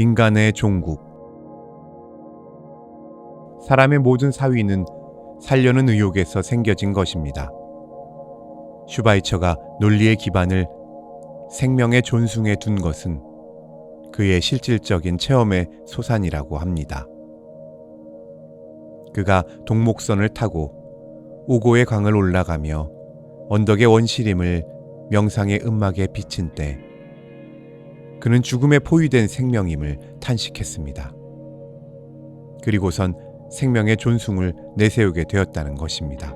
인간의 종국. 사람의 모든 사위는 살려는 의욕에서 생겨진 것입니다. 슈바이처가 논리의 기반을 생명의 존숭에 둔 것은 그의 실질적인 체험의 소산이라고 합니다. 그가 동목선을 타고 오고의 강을 올라가며 언덕의 원시림을 명상의 음막에 비친 때 그는 죽음에 포위된 생명임을 탄식했습니다. 그리고선 생명의 존숭을 내세우게 되었다는 것입니다.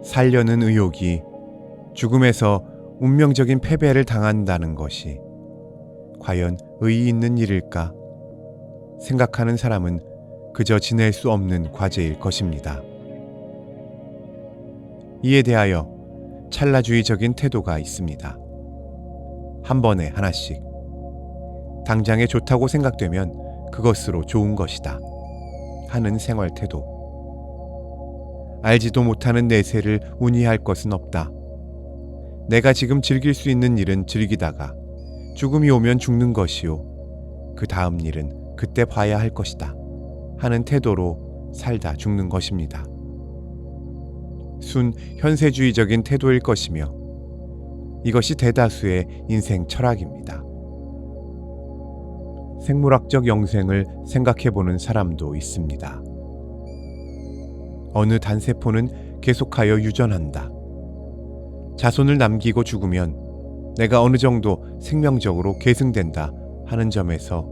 살려는 의욕이 죽음에서 운명적인 패배를 당한다는 것이 과연 의의 있는 일일까 생각하는 사람은 그저 지낼 수 없는 과제일 것입니다. 이에 대하여 찰나주의적인 태도가 있습니다. 한 번에 하나씩. 당장에 좋다고 생각되면 그것으로 좋은 것이다 하는 생활 태도. 알지도 못하는 내세를 운이할 것은 없다. 내가 지금 즐길 수 있는 일은 즐기다가 죽음이 오면 죽는 것이요, 그 다음 일은 그때 봐야 할 것이다 하는 태도로 살다 죽는 것입니다. 순 현세주의적인 태도일 것이며 이것이 대다수의 인생 철학입니다. 생물학적 영생을 생각해보는 사람도 있습니다. 어느 단세포는 계속하여 유전한다. 자손을 남기고 죽으면 내가 어느 정도 생명적으로 계승된다 하는 점에서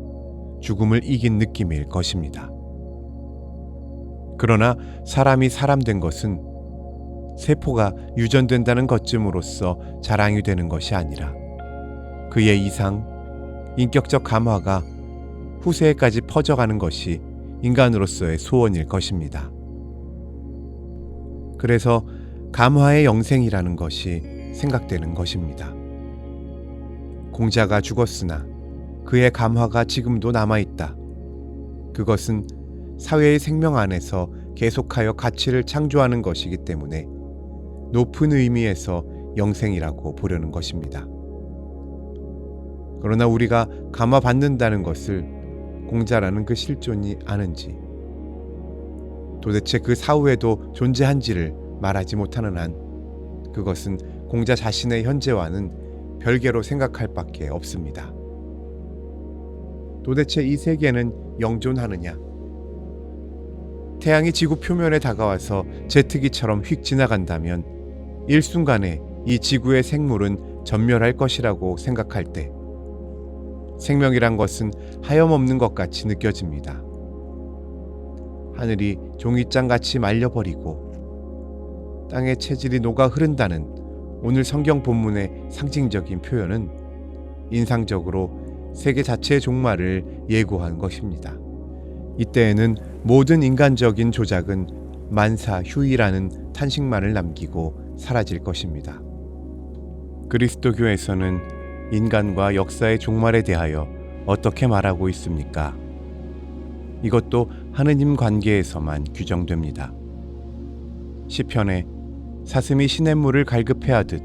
죽음을 이긴 느낌일 것입니다. 그러나 사람이 사람 된 것은 세포가 유전된다는 것쯤으로써 자랑이 되는 것이 아니라 그의 이상, 인격적 감화가 후세에까지 퍼져가는 것이 인간으로서의 소원일 것입니다. 그래서 감화의 영생이라는 것이 생각되는 것입니다. 공자가 죽었으나 그의 감화가 지금도 남아있다. 그것은 사회의 생명 안에서 계속하여 가치를 창조하는 것이기 때문에 높은 의미에서 영생이라고 보려는 것입니다. 그러나 우리가 감화받는다는 것을 공자라는 그 실존이 아는지, 도대체 그 사후에도 존재한지를 말하지 못하는 한 그것은 공자 자신의 현재와는 별개로 생각할 밖에 없습니다. 도대체 이 세계는 영존하느냐? 태양이 지구 표면에 다가와서 제트기처럼 휙 지나간다면 일순간에 이 지구의 생물은 전멸할 것이라고 생각할 때 생명이란 것은 하염없는 것 같이 느껴집니다. 하늘이 종이장같이 말려버리고 땅의 체질이 녹아 흐른다는 오늘 성경 본문의 상징적인 표현은 인상적으로 세계 자체의 종말을 예고한 것입니다. 이때에는 모든 인간적인 조작은 만사휴이라는 탄식만을 남기고 사라질 것입니다. 그리스도교에서는 인간과 역사의 종말에 대하여 어떻게 말하고 있습니까? 이것도 하느님 관계에서만 규정됩니다. 시편에 사슴이 시냇물을 갈급해하듯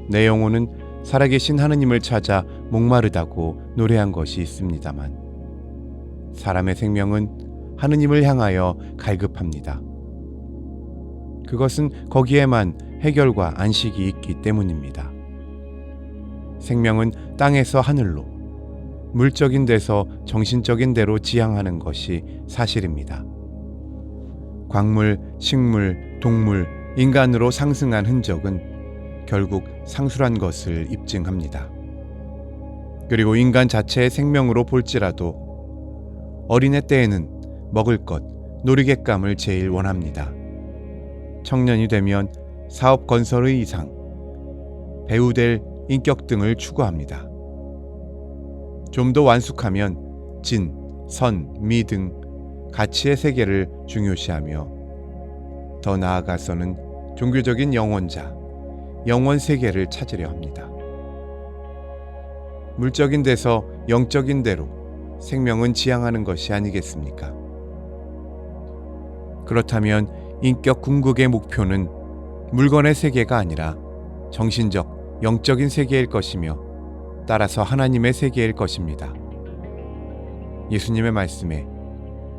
내 영혼은 살아계신 하느님을 찾아 목마르다고 노래한 것이 있습니다만 사람의 생명은 하느님을 향하여 갈급합니다. 그것은 거기에만 해결과 안식이 있기 때문입니다. 생명은 땅에서 하늘로, 물적인 데서 정신적인 데로 지향하는 것이 사실입니다. 광물, 식물, 동물, 인간으로 상승한 흔적은 결국 상술한 것을 입증합니다. 그리고 인간 자체의 생명으로 볼지라도 어린애 때에는 먹을 것, 놀이객감을 제일 원합니다. 청년이 되면 사업 건설의 이상, 배우 될 인격 등을 추구합니다. 좀 더 완숙하면 진, 선, 미 등 가치의 세계를 중요시하며 더 나아가서는 종교적인 영원자, 영원 세계를 찾으려 합니다. 물적인 데서 영적인 데로 생명은 지향하는 것이 아니겠습니까? 그렇다면 인격 궁극의 목표는 물건의 세계가 아니라 정신적, 영적인 세계일 것이며 따라서 하나님의 세계일 것입니다. 예수님의 말씀에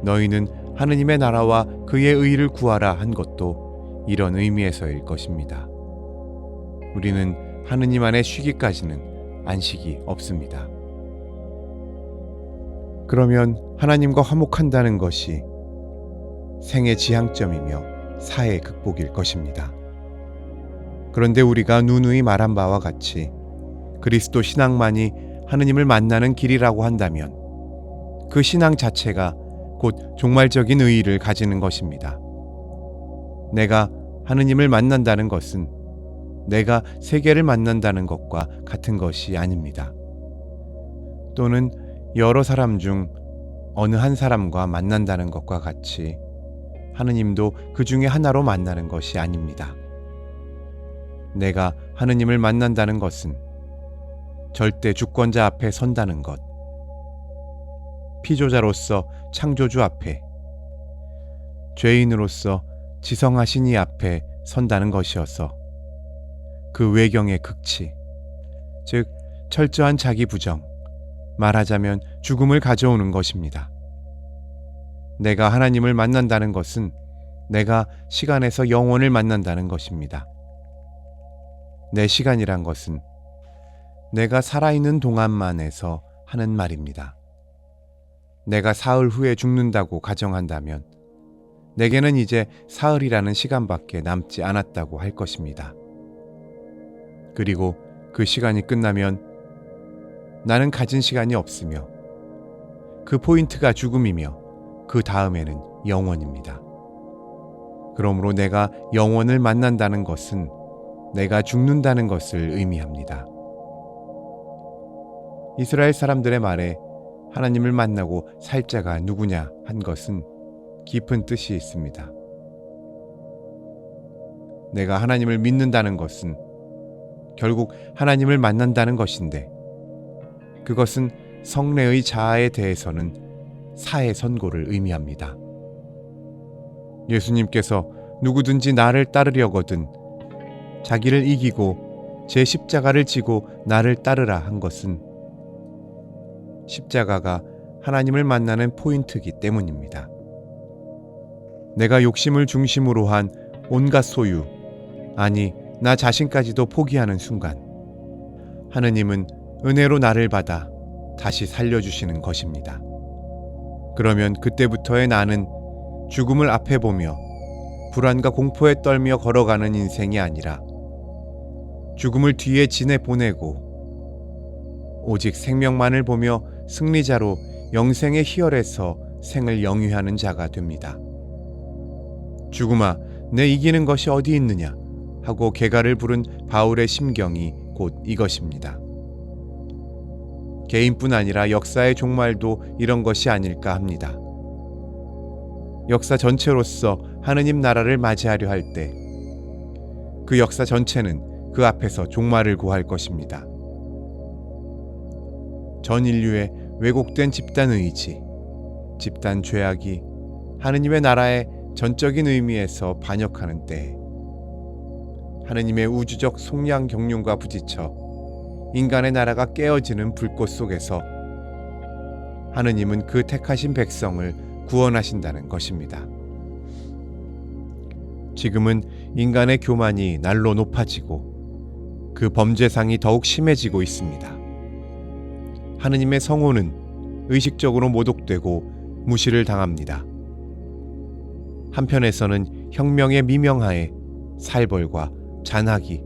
너희는 하느님의 나라와 그의 의를 구하라 한 것도 이런 의미에서일 것입니다. 우리는 하느님 안에 쉬기까지는 안식이 없습니다. 그러면 하나님과 화목한다는 것이 생의 지향점이며 사의 극복일 것입니다. 그런데 우리가 누누이 말한 바와 같이 그리스도 신앙만이 하느님을 만나는 길이라고 한다면 그 신앙 자체가 곧 종말적인 의의를 가지는 것입니다. 내가 하느님을 만난다는 것은 내가 세계를 만난다는 것과 같은 것이 아닙니다. 또는 여러 사람 중 어느 한 사람과 만난다는 것과 같이 하느님도 그 중에 하나로 만나는 것이 아닙니다. 내가 하느님을 만난다는 것은 절대 주권자 앞에 선다는 것, 피조자로서 창조주 앞에, 죄인으로서 지성하신 이 앞에 선다는 것이어서 그 외경의 극치, 즉 철저한 자기 부정, 말하자면 죽음을 가져오는 것입니다. 내가 하나님을 만난다는 것은 내가 시간에서 영혼을 만난다는 것입니다. 내 시간이란 것은 내가 살아있는 동안만에서 하는 말입니다. 내가 사흘 후에 죽는다고 가정한다면 내게는 이제 사흘이라는 시간밖에 남지 않았다고 할 것입니다. 그리고 그 시간이 끝나면 나는 가진 시간이 없으며 그 포인트가 죽음이며 그 다음에는 영원입니다. 그러므로 내가 영원을 만난다는 것은 내가 죽는다는 것을 의미합니다. 이스라엘 사람들의 말에 하나님을 만나고 살 자가 누구냐 한 것은 깊은 뜻이 있습니다. 내가 하나님을 믿는다는 것은 결국 하나님을 만난다는 것인데 그것은 성례의 자아에 대해서는 사의 선고를 의미합니다. 예수님께서 누구든지 나를 따르려거든 자기를 이기고 제 십자가를 지고 나를 따르라 한 것은 십자가가 하나님을 만나는 포인트이기 때문입니다. 내가 욕심을 중심으로 한 온갖 소유, 아니 나 자신까지도 포기하는 순간 하느님은 은혜로 나를 받아 다시 살려주시는 것입니다. 그러면 그때부터의 나는 죽음을 앞에 보며 불안과 공포에 떨며 걸어가는 인생이 아니라 죽음을 뒤에 지내보내고 오직 생명만을 보며 승리자로 영생의 희열에서 생을 영위하는 자가 됩니다. 죽음아, 내 이기는 것이 어디 있느냐 하고 개가를 부른 바울의 심경이 곧 이것입니다. 개인뿐 아니라 역사의 종말도 이런 것이 아닐까 합니다. 역사 전체로서 하느님 나라를 맞이하려 할 때 그 역사 전체는 그 앞에서 종말을 구할 것입니다. 전 인류의 왜곡된 집단 의지, 집단 죄악이 하느님의 나라의 전적인 의미에서 반역하는 때에 하느님의 우주적 속량 경륜과 부딪혀 인간의 나라가 깨어지는 불꽃 속에서 하느님은 그 택하신 백성을 구원하신다는 것입니다. 지금은 인간의 교만이 날로 높아지고 그 범죄상이 더욱 심해지고 있습니다. 하느님의 성호는 의식적으로 모독되고 무시를 당합니다. 한편에서는 혁명의 미명하에 살벌과 잔악이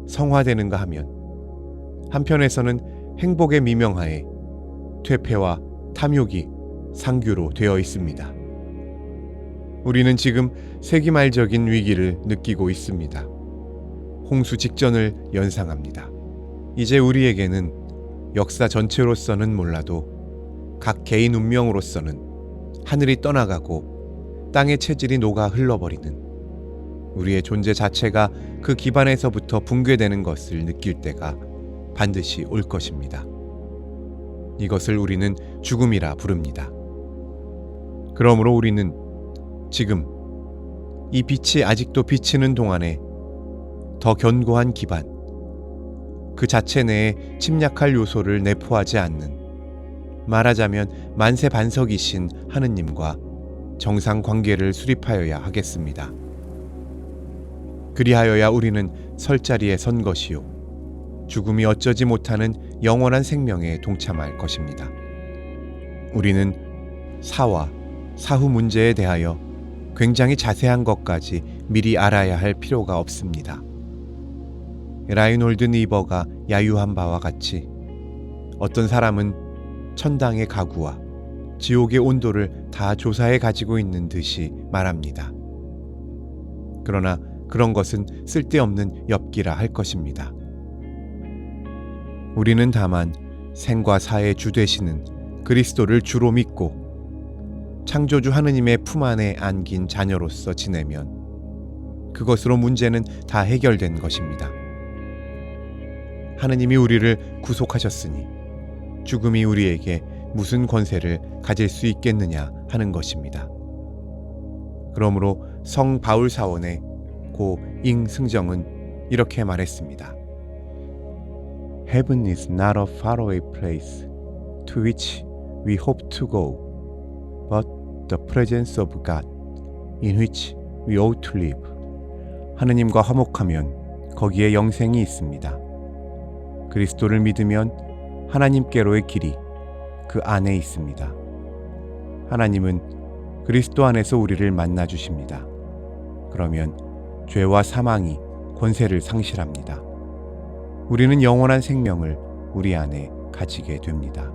성화되는가 하면 한편에서는 행복의 미명하에 퇴폐와 탐욕이 상규로 되어 있습니다. 우리는 지금 세기말적인 위기를 느끼고 있습니다. 홍수 직전을 연상합니다. 이제 우리에게는 역사 전체로서는 몰라도 각 개인 운명으로서는 하늘이 떠나가고 땅의 체질이 녹아 흘러버리는 우리의 존재 자체가 그 기반에서부터 붕괴되는 것을 느낄 때가 반드시 올 것입니다. 이것을 우리는 죽음이라 부릅니다. 그러므로 우리는 지금 이 빛이 아직도 비치는 동안에 더 견고한 기반, 그 자체 내에 침략할 요소를 내포하지 않는 말하자면 만세반석이신 하느님과 정상 관계를 수립하여야 하겠습니다. 그리하여야 우리는 설 자리에 선 것이요 죽음이 어쩌지 못하는 영원한 생명에 동참할 것입니다. 우리는 사와 사후 문제에 대하여 굉장히 자세한 것까지 미리 알아야 할 필요가 없습니다. 라인홀드 니버가 야유한 바와 같이 어떤 사람은 천당의 가구와 지옥의 온도를 다 조사해 가지고 있는 듯이 말합니다. 그러나 그런 것은 쓸데없는 엽기라 할 것입니다. 우리는 다만 생과 사의 주 되시는 그리스도를 주로 믿고 창조주 하느님의 품 안에 안긴 자녀로서 지내면 그것으로 문제는 다 해결된 것입니다. 하느님이 우리를 구속하셨으니 죽음이 우리에게 무슨 권세를 가질 수 있겠느냐 하는 것입니다. 그러므로 성 바울 사원의 고 잉승정은 이렇게 말했습니다. Heaven is not a faraway place to which we hope to go, but the presence of God in which we ought to live. 하느님과 화목하면 거기에 영생이 있습니다. 그리스도를 믿으면 하나님께로의 길이 그 안에 있습니다. 하나님은 그리스도 안에서 우리를 만나 주십니다. 그러면 죄와 사망이 권세를 상실합니다. 우리는 영원한 생명을 우리 안에 가지게 됩니다.